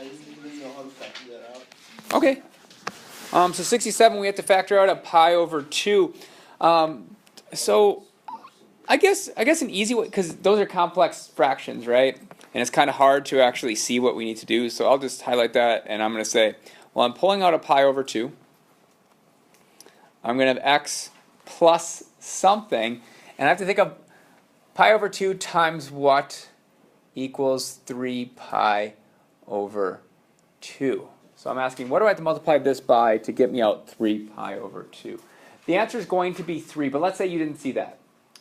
I didn't even know how to factor that out. Okay. So 67, we have to factor out a pi over 2. So I guess an easy way, because those are complex fractions, right? And it's kind of hard to actually see what we need to do. So I'll just highlight that, and I'm going to say, well, I'm pulling out a pi over 2. I'm going to have x plus something, and I have to think of pi over 2 times what equals 3 pi over 2. So I'm asking, what do I have to multiply this by to get me out 3 pi over 2? The answer is going to be 3, but let's say you didn't see that.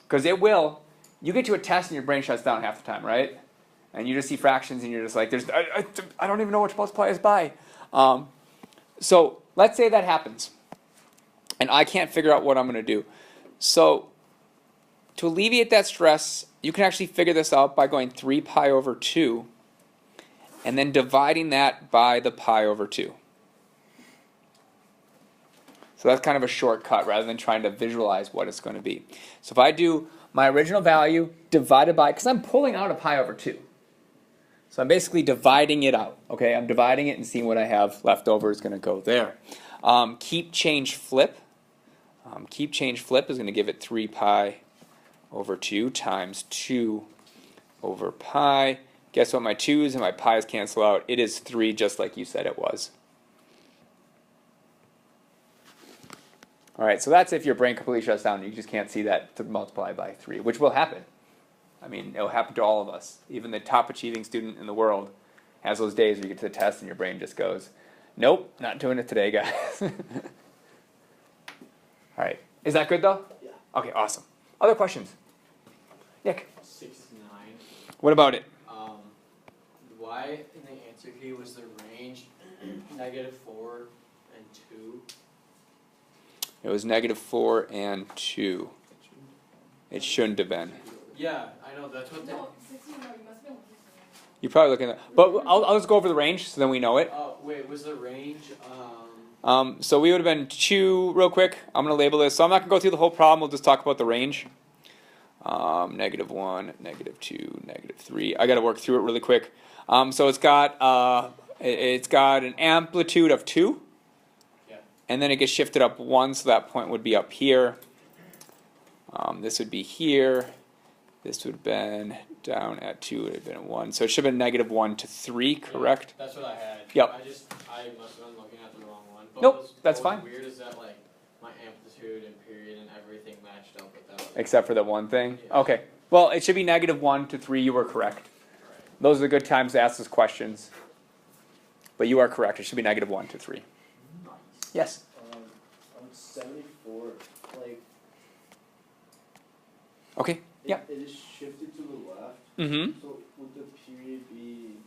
Because it will. You get to a test and your brain shuts down half the time, right? And you just see fractions and you're just like, I don't even know what to multiply this by. So let's say that happens. And I can't figure out what I'm going to do. So to alleviate that stress, you can actually figure this out by going 3 pi over 2 and then dividing that by the pi over 2. So that's kind of a shortcut rather than trying to visualize what it's going to be. So if I do my original value divided by, because I'm pulling out a pi over 2. So I'm basically dividing it out. Okay, I'm dividing it and seeing what I have left over is going to go there. Keep, change, flip. Keep, change, flip is going to give it 3 pi over 2 times 2 over pi. Guess what my 2's and my pi's cancel out? It is 3, just like you said it was. All right, so that's if your brain completely shuts down and you just can't see that to multiply by 3, which will happen. I mean, it'll happen to all of us. Even the top achieving student in the world has those days where you get to the test and your brain just goes, nope, not doing it today, guys. All right, is that good though? Yeah. Okay, awesome. Other questions? Nick? 69. What about it? Why in the answer key was the range -4 and 2? It was -4 and 2. It shouldn't have been. Yeah, I know, that's what they... No, 16, no, you must have been looking for You're probably looking at, but I'll just go over the range so then we know it. Oh, wait, was the range, So we would have been 2 real quick. I'm going to label this. So I'm not going to go through the whole problem. We'll just talk about the range. -1, -2, -3. I got to work through it really quick. So it's got an amplitude of 2. Yeah. And then it gets shifted up 1, so that point would be up here. This would be here. This would have been down at 2. It would have been at 1. So it should have been -1 to 3, correct? Yeah, that's what I had. Yep. I must have been looking at the wrong one. But Nope, that's what was fine. weird is that, like, my amplitude and period and everything matched up with that. Except for the one thing? Yeah. Okay. Well, it should be -1 to 3. You were correct. Right. Those are the good times to ask those questions. But you are correct. It should be -1 to 3. Nice. Yes? On 74, like... Okay. Yeah. It is shifted to the left. Mm-hmm. So would the period be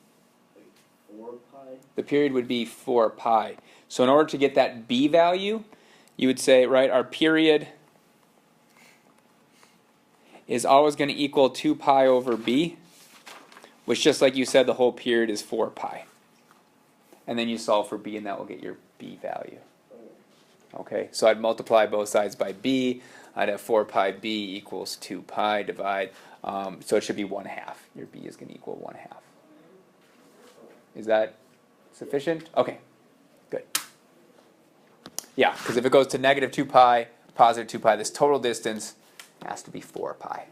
like 4 pi? The period would be 4 pi. So in order to get that b value, you would say, right, our period is always going to equal 2 pi over b, which just like you said, the whole period is 4 pi. And then you solve for b, and that will get your b value. Okay, so I'd multiply both sides by b. I'd have 4 pi b equals 2 pi, divide. So it should be 1/2. Your b is going to equal 1/2. Is that sufficient? Okay, good. Yeah, because if it goes to -2 pi, +2 pi, this total distance has to be 4 pi.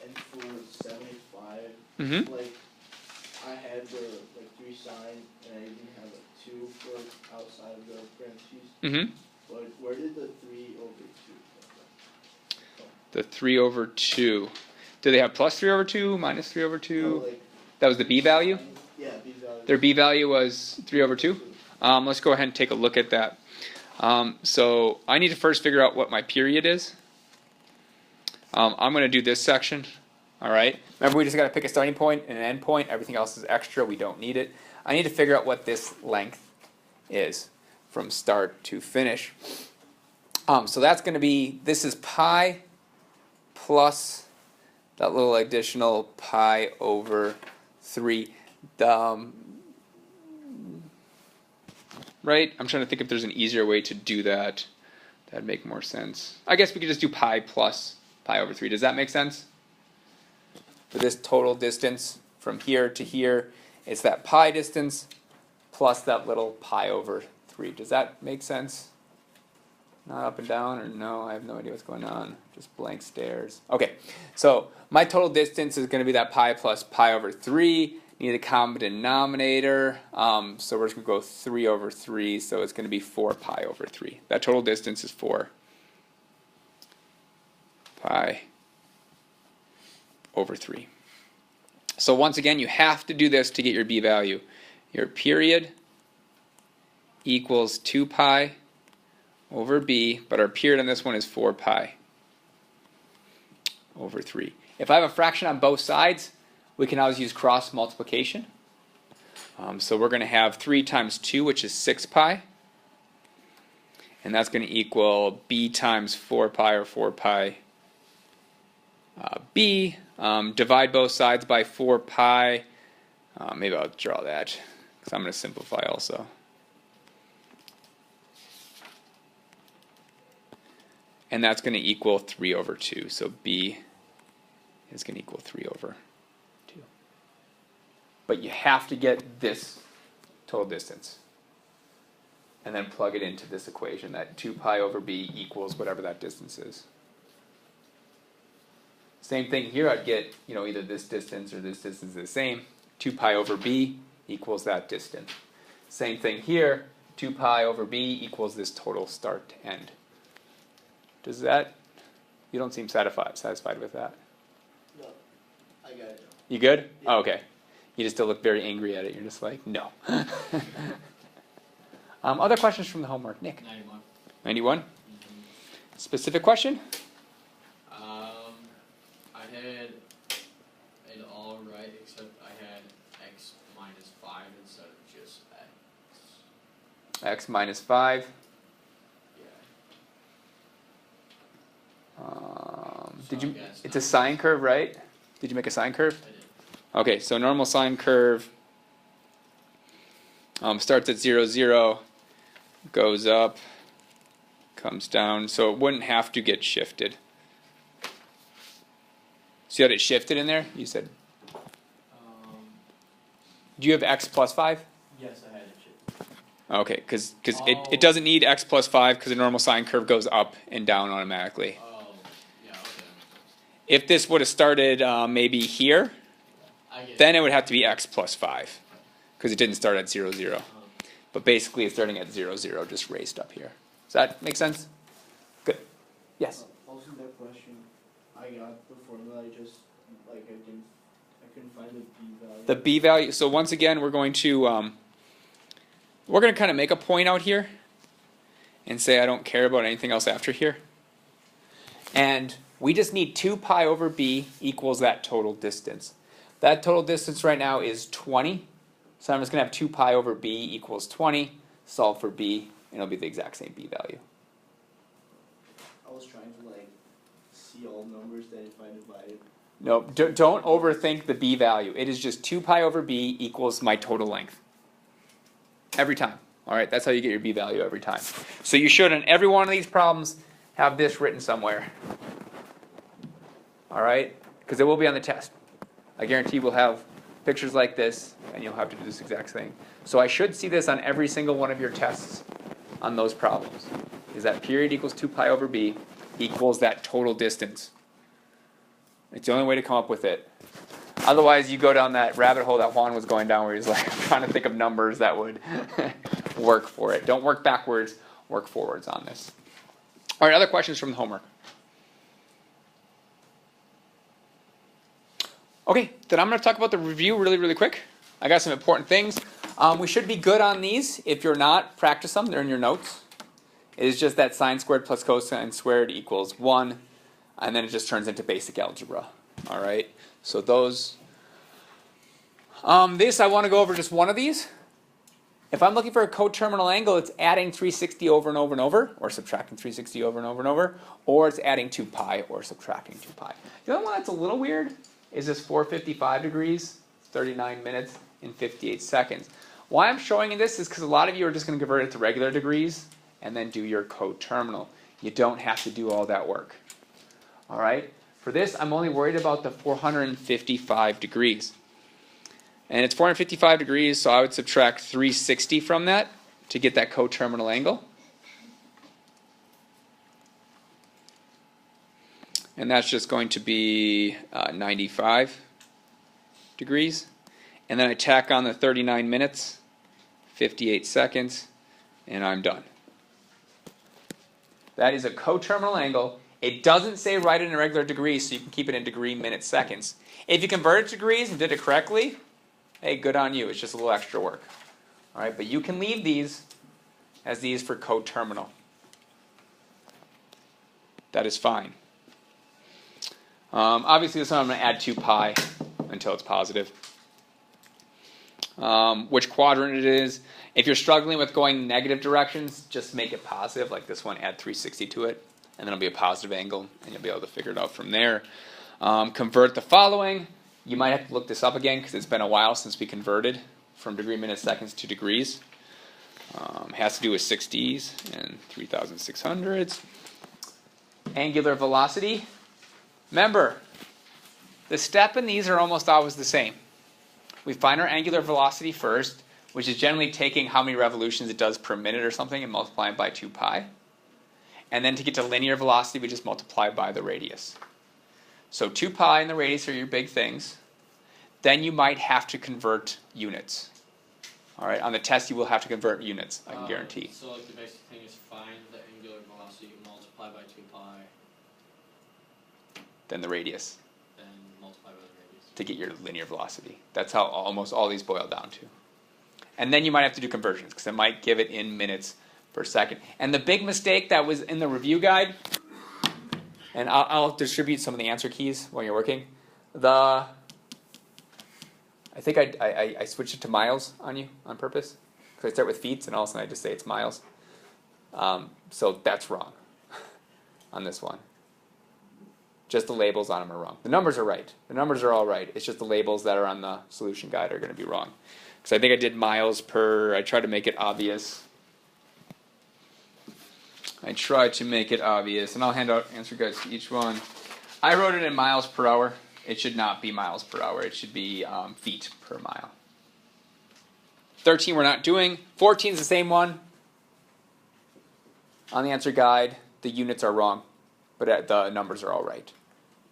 And for 75, Mm-hmm. like, I had the 3 sign, and I didn't have a 2 for outside of the parentheses. Mm-hmm. But where did the 3 over 2 come from? The 3 over 2. Do they have +3 over 2, -3 over 2? No, like, That was the b value? yeah, B value. Their b value was 3 over 2? Let's go ahead and take a look at that. So I need to first figure out what my period is. I'm going to do this section. All right. Remember, we just got to pick a starting point and an end point. Everything else is extra. We don't need it. I need to figure out what this length is from start to finish. So that's going to be, this is pi plus that little additional pi over 3. Right? I'm trying to think if there's an easier way to do that. That'd make more sense. I guess we could just do pi plus pi over 3. Does that make sense? For this total distance from here to here It's that pi distance plus that little pi over 3. Does that make sense? Not up and down, or no? I have no idea what's going on. Just blank stares. Okay, so my total distance is going to be that pi plus pi over 3. Need a common denominator, so we're just going to go 3 over 3, so it's going to be 4 pi over 3. That total distance is 4 pi over 3. So once again, you have to do this to get your b value. Your period equals 2 pi over b, but our period on this one is 4 pi over 3. If I have a fraction on both sides, we can always use cross multiplication. So we're going to have 3 times 2, which is 6 pi. And that's going to equal b times 4 pi, or 4 pi b. Divide both sides by 4 pi. Maybe I'll draw that, because I'm going to simplify also. And that's going to equal 3 over 2. So b is going to equal 3 over 2. But you have to get this total distance. And then plug it into this equation, that 2 pi over b equals whatever that distance is. Same thing here, I'd get, either this distance or this distance is the same. 2 pi over b equals that distance. Same thing here, 2 pi over b equals this total start to end. Does that, you don't seem satisfied with that? No, I got it. You good? Yeah. Oh, okay. You just still look very angry at it. You're just like, no. Other questions from the homework? Nick? 91. 91? Specific question? I had it all right, except I had x minus 5 instead of just x. X minus 5. Yeah. Did So you? I guess It's a sine curve, right? Did you make a sine curve? I did. Okay, so normal sine curve starts at 0, 0, goes up, comes down, so it wouldn't have to get shifted. So you had it shifted in there? You said, do you have x plus 5? Yes, I had it shifted. Okay, because it doesn't need x plus 5 because the normal sine curve goes up and down automatically. Oh, yeah, okay. If this would have started maybe here, I get then it would have to be x plus 5 because it didn't start at 0, 0. But basically it's starting at 0, 0, just raised up here. Does that make sense? Good. Yes? Also that question, I got the formula, I just, I couldn't find the b value. The b value, so once again we're going to kind of make a point out here and say I don't care about anything else after here. And we just need 2 pi over b equals that total distance. That total distance right now is 20. So I'm just going to have 2 pi over b equals 20. Solve for b, and it'll be the exact same b value. I was trying to see all numbers that if I divided. No, don't overthink the b value. It is just 2 pi over b equals my total length. Every time. All right, that's how you get your b value every time. So you should, in every one of these problems, have this written somewhere. All right, because it will be on the test. I guarantee we'll have pictures like this, and you'll have to do this exact thing. So I should see this on every single one of your tests on those problems. Is that period equals 2 pi over b equals that total distance. It's the only way to come up with it. Otherwise, you go down that rabbit hole that Juan was going down where he's like trying to think of numbers that would work for it. Don't work backwards, work forwards on this. All right, other questions from the homework? Okay, then I'm going to talk about the review really, really quick. I got some important things. We should be good on these. If you're not, practice them. They're in your notes. It is just that sine squared plus cosine squared equals 1. And then it just turns into basic algebra. All right, so those. This, I want to go over just one of these. If I'm looking for a coterminal angle, it's adding 360 over and over and over, or subtracting 360 over and over and over, or it's adding 2 pi or subtracting 2 pi. The other one that's a little weird is this 455 degrees, 39 minutes, and 58 seconds. Why I'm showing you this is because a lot of you are just going to convert it to regular degrees and then do your coterminal. You don't have to do all that work. All right? For this, I'm only worried about the 455 degrees. And it's 455 degrees, so I would subtract 360 from that to get that coterminal angle. And that's just going to be 95 degrees. And then I tack on the 39 minutes, 58 seconds, and I'm done. That is a coterminal angle. It doesn't say write it in regular degrees, so you can keep it in degree, minutes, seconds. If you convert it to degrees and did it correctly, hey, good on you. It's just a little extra work. All right, but you can leave these as these for coterminal. That is fine. Obviously, this one I'm going to add 2 pi until it's positive. Which quadrant it is. If you're struggling with going negative directions, just make it positive. Like this one, add 360 to it, and then it'll be a positive angle, and you'll be able to figure it out from there. Convert the following. You might have to look this up again because it's been a while since we converted from degree, minutes, seconds to degrees. Has to do with 60s and 3,600s. Angular velocity. Remember, the step in these are almost always the same. We find our angular velocity first, which is generally taking how many revolutions it does per minute or something and multiplying by 2 pi. And then to get to linear velocity, we just multiply by the radius. So 2 pi and the radius are your big things. Then you might have to convert units. All right, on the test you will have to convert units, I can guarantee. So like the basic thing is find the angular velocity, multiply by 2 pi, Then the radius then multiply by the radius. to get your linear velocity. That's how almost all these boil down to. And then you might have to do conversions because it might give it in minutes per second. And the big mistake that was in the review guide, and I'll distribute some of the answer keys while you're working. I think I switched it to miles on you on purpose because I start with feet and all of a sudden I just say it's miles. So that's wrong on this one. Just the labels on them are wrong. The numbers are right. The numbers are all right. It's just the labels that are on the solution guide are going to be wrong. Because I think I did miles per, I tried to make it obvious. And I'll hand out answer guides to each one. I wrote it in miles per hour. It should not be miles per hour. It should be feet per mile. 13 we're not doing. 14 is the same one. On the answer guide, the units are wrong, but the numbers are all right.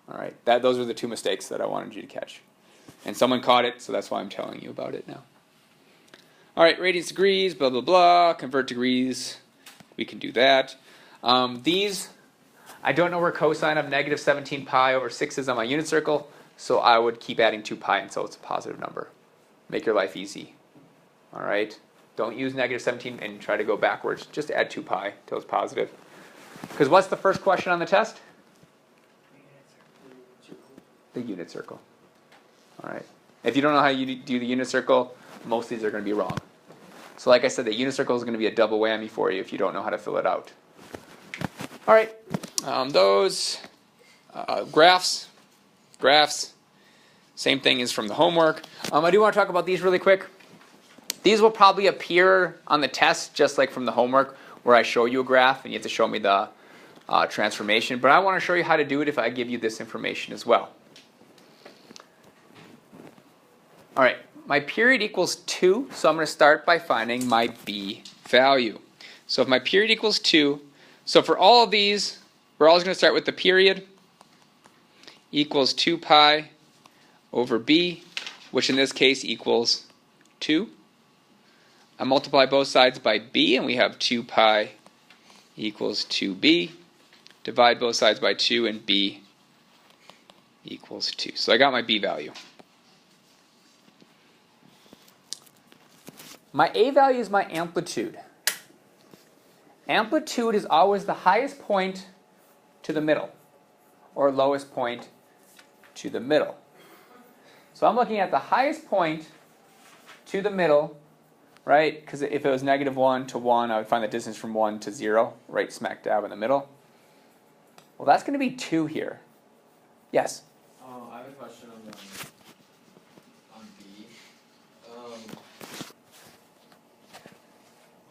All right, those are the 2 mistakes that I wanted you to catch. And someone caught it, so that's why I'm telling you about it now. All right, radians, degrees, blah, blah, blah. Convert degrees. We can do that. These, I don't know where cosine of negative 17 pi over 6 is on my unit circle, so I would keep adding 2 pi until it's a positive number. Make your life easy. All right? Don't use negative 17 and try to go backwards. Just add 2 pi until it's positive. Because what's the first question on the test? The unit circle. All right. If you don't know how you do the unit circle, most of these are going to be wrong. So like I said, the unit circle is going to be a double whammy for you if you don't know how to fill it out. All right. Those graphs, same thing is from the homework. I do want to talk about these really quick. These will probably appear on the test just like from the homework where I show you a graph and you have to show me the transformation. But I want to show you how to do it if I give you this information as well. All right, my period equals 2, so I'm going to start by finding my B value. So if my period equals 2, so for all of these, we're always going to start with the period equals 2 pi over B, which in this case equals 2. I multiply both sides by B, and we have 2 pi equals 2B. Divide both sides by 2, and B equals 2. So I got my B value. My A value is my amplitude. Amplitude is always the highest point to the middle, or lowest point to the middle. So I'm looking at the highest point to the middle, right? Because if it was -1 to 1, I would find the distance from 1 to 0, right smack dab in the middle. Well, that's going to be 2 here. Yes? I have a question on B.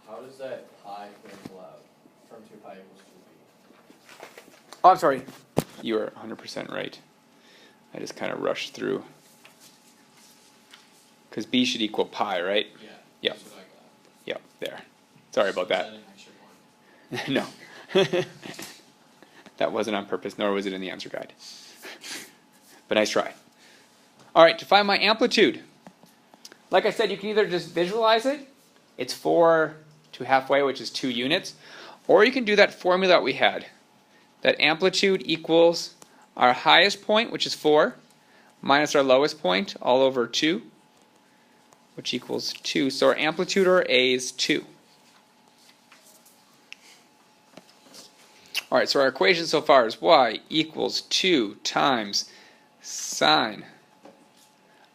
How does that pi cancel out from 2 pi equals 2b? Oh, I'm sorry. You are 100% right. I just kind of rushed through. Because b should equal pi, right? Yeah. Yep. That's what I got. Yep, there. Sorry about So that. is an extra point? No. That wasn't on purpose, nor was it in the answer guide. But nice try. All right, to find my amplitude. Like I said, you can either just visualize it. It's 4 to halfway, which is 2 units. Or you can do that formula that we had. That amplitude equals our highest point, which is 4, minus our lowest point, all over 2, which equals 2. So our amplitude, or A, is 2. All right, so our equation so far is y equals 2 times sine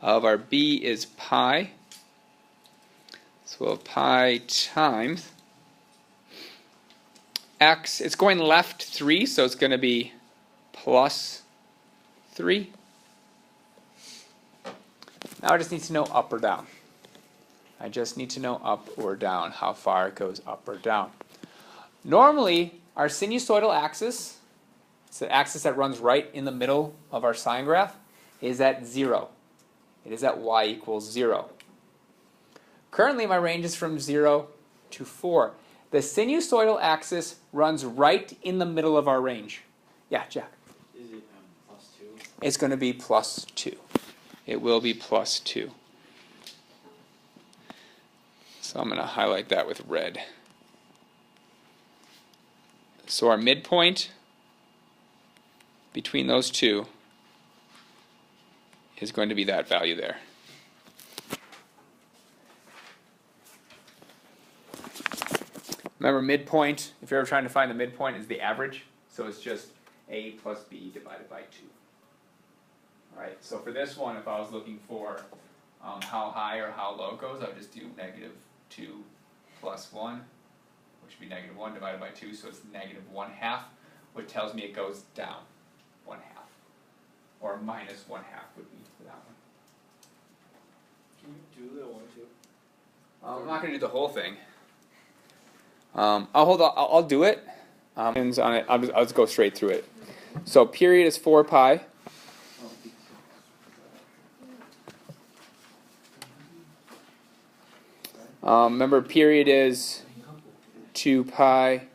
of our b is pi. So we'll have pi times x. It's going left 3, so it's going to be plus 3. Now I just need to know up or down. I just need to know up or down, how far it goes up or down. Normally, our sinusoidal axis, it's the axis that runs right in the middle of our sine graph, is at 0. It is at y equals 0. Currently, my range is from 0 to 4. The sinusoidal axis runs right in the middle of our range. Yeah, Jack? Is it plus 2? It's going to be plus 2. It will be plus 2. So I'm going to highlight that with red. So our midpoint between those two is going to be that value there. Remember, midpoint, if you're ever trying to find the midpoint, is the average. So it's just A plus B divided by 2. All right, so for this one, if I was looking for how high or how low it goes, I would just do -2 plus 1, which would be -1 divided by 2, so it's -1/2, which tells me it goes down 1/2. Or -1/2 would be for that one. Can you do the 1, 2? I'm not going to do the whole thing. I'll do it. On it. I'll just go straight through it. So period is 4 pi. Remember, period is 2 pi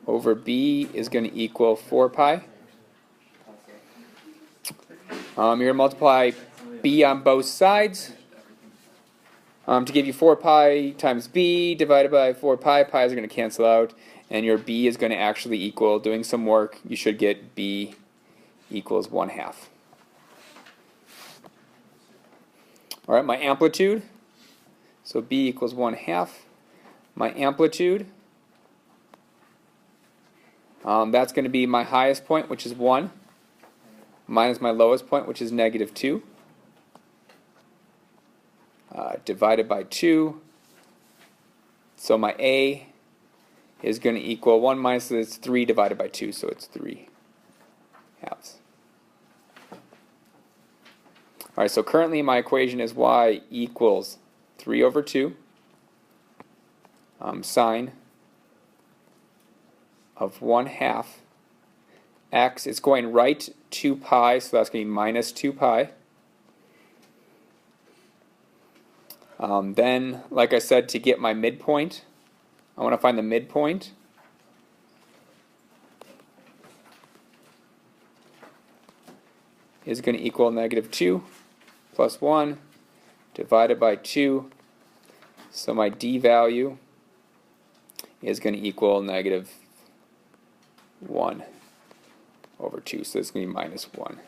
over b is going to equal 4 pi. You're going to multiply b on both sides. To give you 4 pi times b divided by 4 pi, pi's are going to cancel out, and your b is going to actually equal, doing some work, you should get b equals 1/2. All right, my amplitude, so b equals 1/2. My amplitude, that's going to be my highest point, which is 1, minus my lowest point, which is -2. Divided by 2. So my A is going to equal 1 minus this 3 divided by 2, so it's 3/2. Alright, so currently my equation is y equals 3/2 sine of 1/2 x. It's going right 2 pi, so that's going to be minus 2 pi. Then, like I said, to get my midpoint, I want to find the midpoint. Is going to equal -2 plus 1 divided by 2. So my d value is going to equal -1/2. So it's going to be -1/2.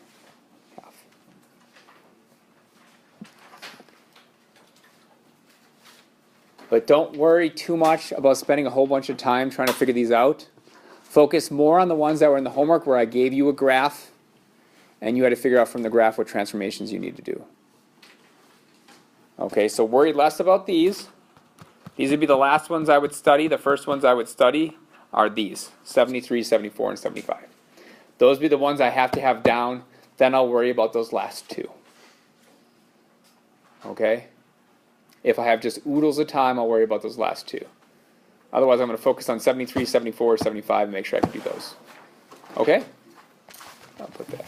But don't worry too much about spending a whole bunch of time trying to figure these out. Focus more on the ones that were in the homework where I gave you a graph and you had to figure out from the graph what transformations you need to do. Okay, so worry less about these. These would be the last ones I would study. The first ones I would study are these, 73, 74, and 75. Those would be the ones I have to have down. Then I'll worry about those last two. Okay? If I have just oodles of time, I'll worry about those last two. Otherwise, I'm going to focus on 73, 74, 75 and make sure I can do those. Okay? I'll put that.